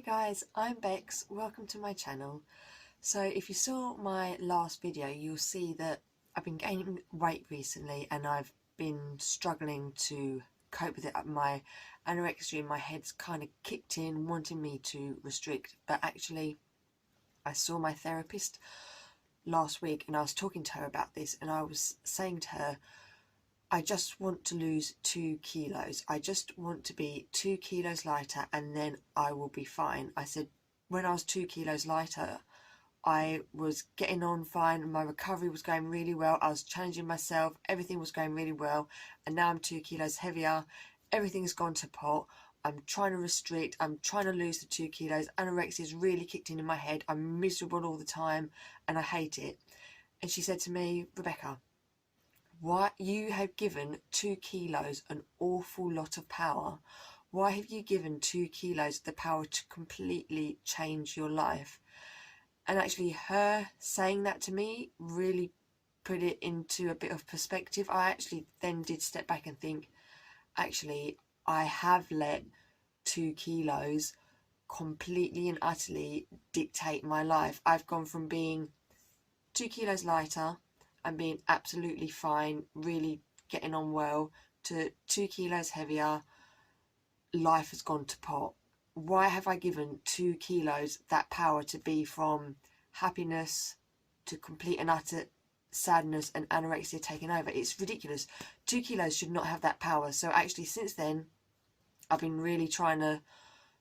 Hi guys, I'm Bex, welcome to my channel. So if you saw my last video, you'll see that I've been gaining weight recently and I've been struggling to cope with it. My anorexia in my head's kind of kicked in, wanting me to restrict, but actually I saw my therapist last week and I was talking to her about this, and I was saying to her, I just want to lose 2 kilos. I just want to be 2 kilos lighter and then I will be fine. I said, when I was 2 kilos lighter, I was getting on fine. My recovery was going really well. I was challenging myself. Everything was going really well. And now I'm 2 kilos heavier. Everything's gone to pot. I'm trying to restrict. I'm trying to lose the 2 kilos. Anorexia has really kicked in my head. I'm miserable all the time and I hate it. And she said to me, Rebecca, why you have given 2 kilos an awful lot of power. Why have you given 2 kilos the power to completely change your life? And actually her saying that to me really put it into a bit of perspective. I actually then did step back and think, actually, I have let 2 kilos completely and utterly dictate my life. I've gone from being 2 kilos lighter and being absolutely fine, really getting on well, to 2 kilos heavier. Life has gone to pot. Why have I given 2 kilos that power to be from happiness to complete and utter sadness and anorexia taking over? It's ridiculous. 2 kilos should not have that power. So actually since then I've been really trying to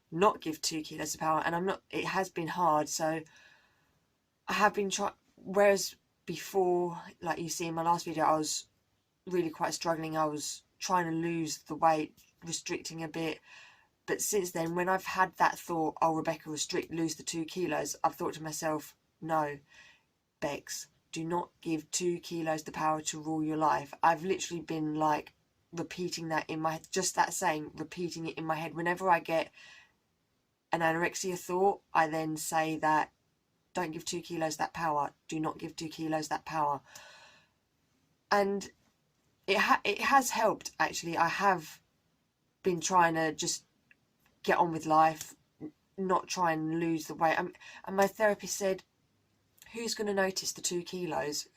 not give 2 kilos of power, and I'm not, it has been hard. So I have been trying, whereas before, like you see in my last video, I was really quite struggling. I was trying to lose the weight, restricting a bit. But since then, when I've had that thought, oh, Rebecca, restrict, lose the 2 kilos, I've thought to myself, no, Bex, do not give 2 kilos the power to rule your life. I've literally been like repeating that in my, just that saying, repeating it in my head. Whenever I get an anorexia thought, I then say that, don't give 2 kilos that power. Do not give 2 kilos that power. And it has helped, actually. I have been trying to just get on with life, not try and lose the weight. And my therapist said, who's going to notice the 2 kilos?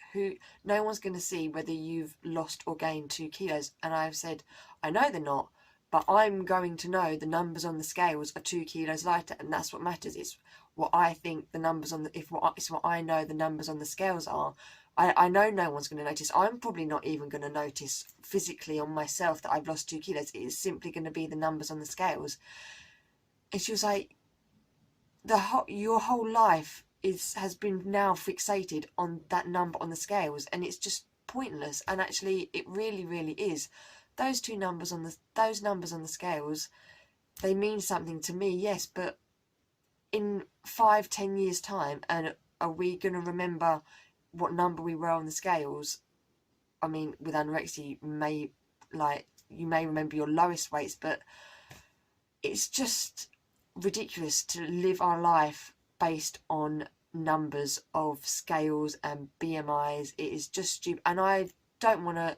No one's going to see whether you've lost or gained 2 kilos. And I've said, I know they're not, but I'm going to know the numbers on the scales are 2 kilos lighter, and that's what matters. It's what I think the numbers on the, it's what I know the numbers on the scales are. I know no one's going to notice. I'm probably not even going to notice physically on myself that I've lost 2 kilos. It is simply going to be the numbers on the scales. And she was like, your whole life has been now fixated on that number on the scales, and it's just pointless. And actually it really, really is. Those numbers on the scales, they mean something to me, yes, but in 5-10 years time, and are we going to remember what number we were on the scales? I mean, with anorexia, you may remember your lowest weights, but it's just ridiculous to live our life based on numbers of scales and BMIs. It is just stupid. And I don't want to,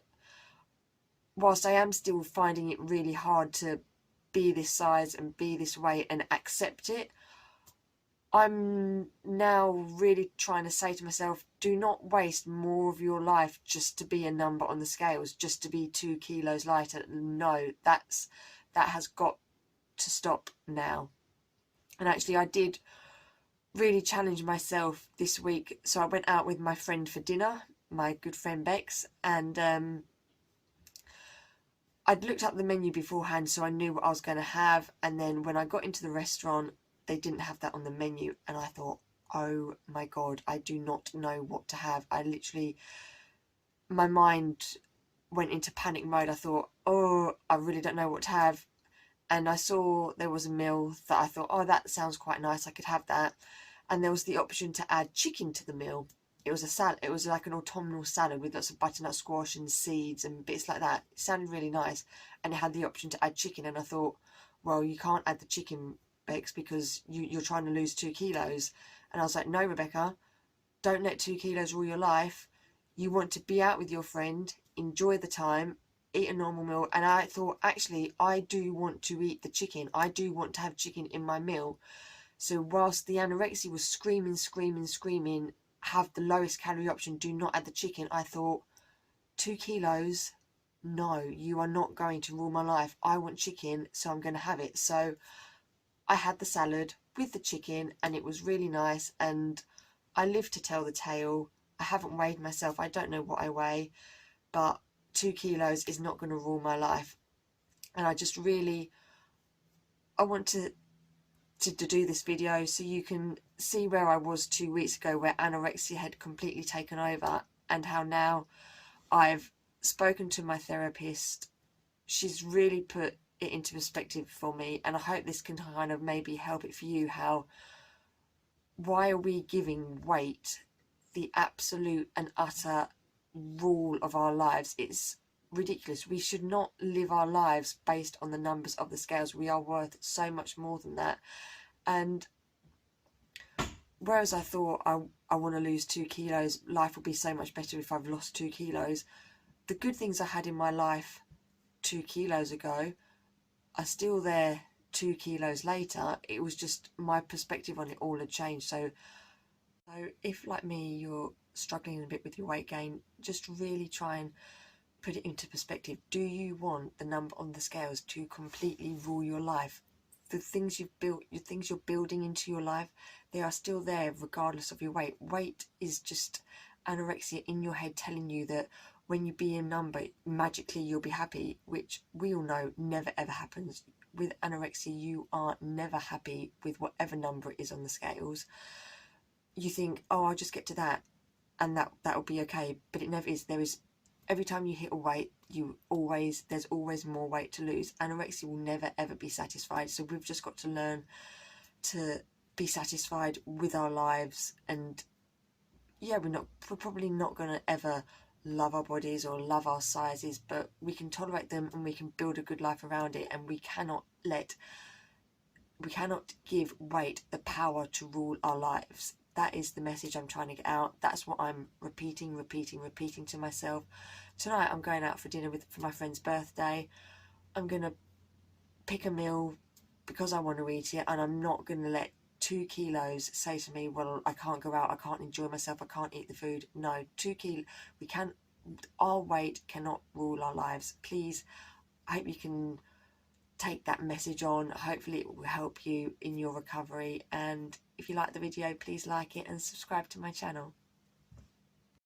whilst I am still finding it really hard to be this size and be this weight and accept it, I'm now really trying to say to myself, do not waste more of your life just to be a number on the scales, just to be 2 kilos lighter. No, that has got to stop now. And actually I did really challenge myself this week. So I went out with my friend for dinner, my good friend Bex, and I'd looked up the menu beforehand, so I knew what I was going to have. And then when I got into the restaurant, they didn't have that on the menu, and I thought, oh my god, I do not know what to have. I literally, my mind went into panic mode. I thought, oh, I really don't know what to have. And I saw there was a meal that I thought, oh, that sounds quite nice, I could have that. And there was the option to add chicken to the meal. It was a salad. It was like an autumnal salad with lots of butternut squash and seeds and bits like that. It sounded really nice, and it had the option to add chicken. And I thought, well, you can't add the chicken, Bex, because you're trying to lose 2 kilos. And I was like, no, Rebecca, don't let 2 kilos rule your life. You want to be out with your friend, enjoy the time, eat a normal meal. And I thought, actually, I do want to eat the chicken. I do want to have chicken in my meal. So whilst the anorexia was screaming, have the lowest calorie option, do not add the chicken, I thought, 2 kilos, no, you are not going to rule my life. I want chicken, so I'm going to have it. So I had the salad with the chicken, and it was really nice, and I live to tell the tale. I haven't weighed myself. I don't know what I weigh, but 2 kilos is not going to rule my life. And I just really, I want to do this video so you can see where I was 2 weeks ago, where anorexia had completely taken over, and how now I've spoken to my therapist. She's really put it into perspective for me, and I hope this can kind of maybe help it for you. How, why are we giving weight the absolute and utter rule of our lives? It's ridiculous. We should not live our lives based on the numbers of the scales. We are worth so much more than that. And whereas I thought I want to lose 2 kilos, life will be so much better if I've lost 2 kilos, the good things I had in my life 2 kilos ago are still there 2 kilos later. It was just my perspective on it all had changed. So if, like me, you're struggling a bit with your weight gain, just really try and put it into perspective. Do you want the number on the scales to completely rule your life? The things you've built, the things you're building into your life, they are still there regardless of your weight. Weight is just anorexia in your head telling you that when you be a number, magically you'll be happy, which we all know never ever happens. With anorexia, you are never happy with whatever number it is on the scales. You think, oh, I'll just get to that, and that'll be okay, but it never is. There is, every time you hit a weight, there's always more weight to lose. Anorexia will never ever be satisfied, so we've just got to learn to be satisfied with our lives. And yeah, we're probably not going to ever love our bodies or love our sizes, but we can tolerate them and we can build a good life around it. And we cannot give weight the power to rule our lives. That is the message I'm trying to get out. That's what I'm repeating to myself. Tonight I'm going out for dinner for my friend's birthday. I'm going to pick a meal because I want to eat it, and I'm not going to let 2 kilos say to me, well, I can't go out, I can't enjoy myself, I can't eat the food. No, 2 kilos, our weight cannot rule our lives. Please, I hope you can take that message on. Hopefully it will help you in your recovery, and if you like the video, please like it and subscribe to my channel.